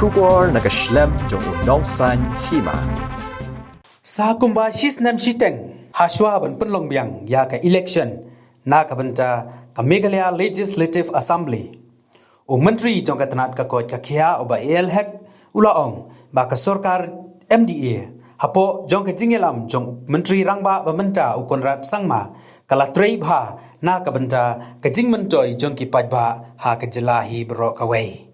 Shubor nakaslem jong nongsan Hima. Sa kumba shis nam shiteng hashwa ban penlong biang ya ka election na ka banta ka Meghalaya Legislative Assembly. O menteri jong ka tanat ka ko ka khia oba elhek ulaong ba ka Sorkar MDA hapo jong ka Nongïalam jong menteri rangba ba menta ukonrat sangma kala trei bha na ka banta ka jingmentoi jong ki pajba ha ka jelahi bro ka wei.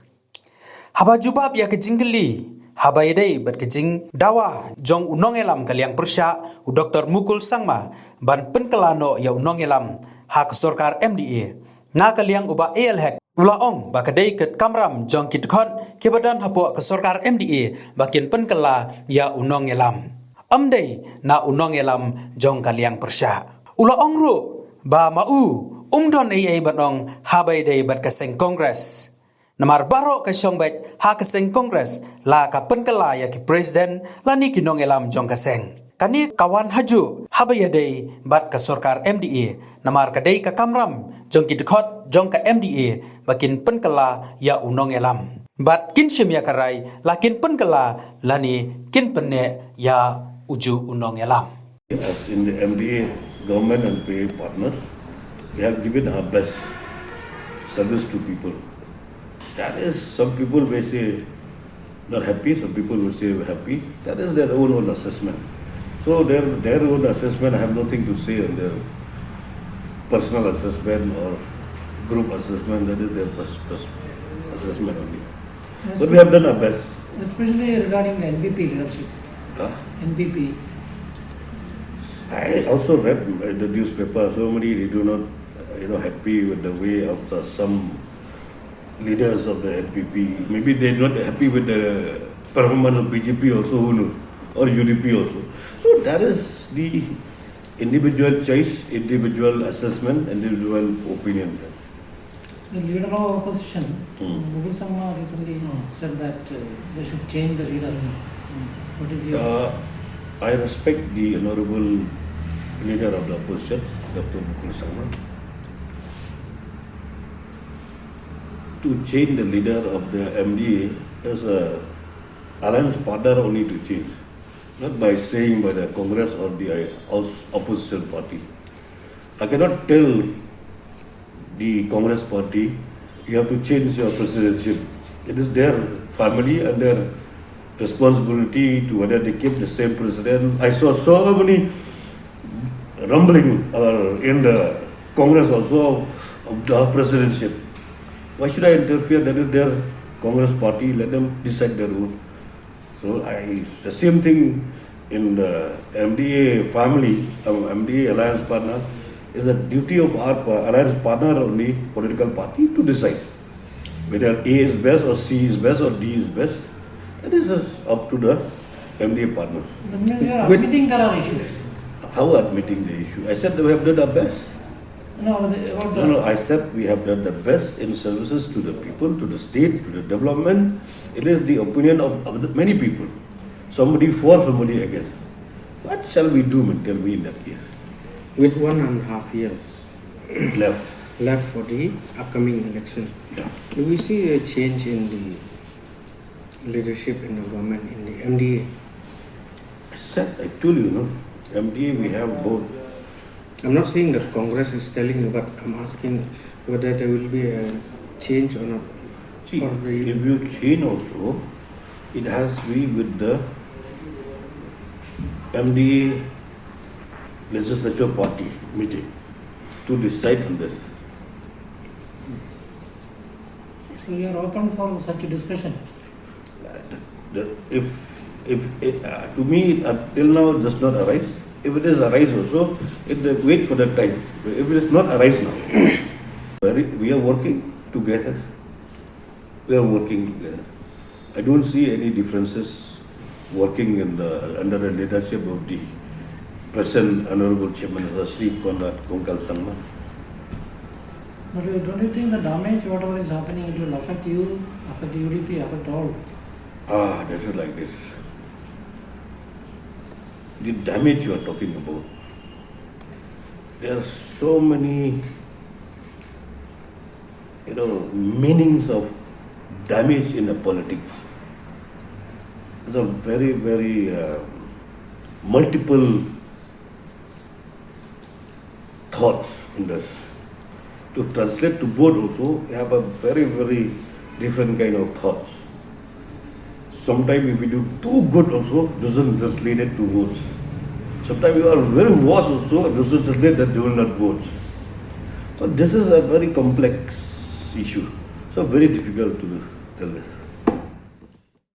Haba jubab ya ke jingli haba yedai bat ke jing dawa jong Nongïalam kaliang persya u Dr. Mukul Sangma ban penkelano ya Nongïalam ha ke Sorkar MDA na kaliang uba elhek ulaong ba kadai ket kamram jong kit khon ke badan hapo ke Sorkar MDA bakin penkela ya Nongïalam amdei na Nongïalam jong kaliang persya ulaong ru ba mau umdon ai banong haba yedai bat ke seng kongres Namar baro ka songbet ha ka seng kongres la ka penkela ya ki presiden lani ki Nongïalam jong ka seng. Kani kawan haju habaya dei bat ka Sorkar MDA namar ka dei ka kamram jong ki dekhot jong ka MDA bakin penkela ya Nongïalam. Bat kin shim ya karai lakin penkela lani kin penne ya uju Nongïalam. As in the MDA government and PA partner, we have given our best service to people. That is, some people may say not happy, some people will say happy. That is their own assessment. So their own assessment, I have nothing to say on their personal assessment or group assessment. That is their assessment only. Yes, But we have done our best. Especially regarding the NPP leadership. NPP. I also read the newspaper. So many they do not, happy with the way of some leaders of the NPP. Maybe they're not happy with the performance of BJP also, who knows, or UDP also. So that is the individual choice, individual assessment, individual opinion. The leader of opposition, Mukul Sangma, recently said that they should change the leader. What is your... I respect the honorable leader of the opposition, Dr. Mukul Sangma. To change the leader of the MDA as a alliance partner only to change, not by saying by the Congress or the opposition party. I cannot tell the Congress party you have to change your presidency. It is their family and their responsibility to whether they keep the same president. I saw so many rumbling in the Congress also of the presidency. Why should I interfere? That is their Congress party. Let them decide their own. So the same thing in the MDA family, MDA alliance partner, is a duty of our alliance partner only, political party, to decide whether A is best or C is best or D is best. That is up to the MDA partner. You are admitting there are issues. How admitting the issue? I said we have done our best. No, I said we have done the best in services to the people, to the state, to the development. It is the opinion of many people. Somebody for, somebody against. What shall we do until we in that year? With 1.5 years Left. for the upcoming election, Yeah. do we see a change in the leadership in the government, in the MDA? I said, I told you, MDA we have both. I'm not saying that Congress is telling you, but I'm asking whether there will be a change or not. See, Or the- if you change also, it has to be with the MDA legislature party meeting to decide on this. So you are open for such a discussion. To me, till now, it does not arise. If it is arise also, wait for that time. If it is not arise now, we are working together. I don't see any differences working under the leadership of the present Honorable Chairman Sri Conrad Kongkal Sangma. But don't you think the damage, whatever is happening, it will affect you, affect UDP, affect all? That is like this. The damage you are talking about, there are so many, meanings of damage in the politics. There's a very, very multiple thoughts in this. To translate to both also, you have a very, very different kind of thoughts. Sometimes if we do too good also, doesn't translate it to votes. Sometimes you are very worse also, doesn't translate that they will not vote. So this is a very complex issue. So very difficult to tell this.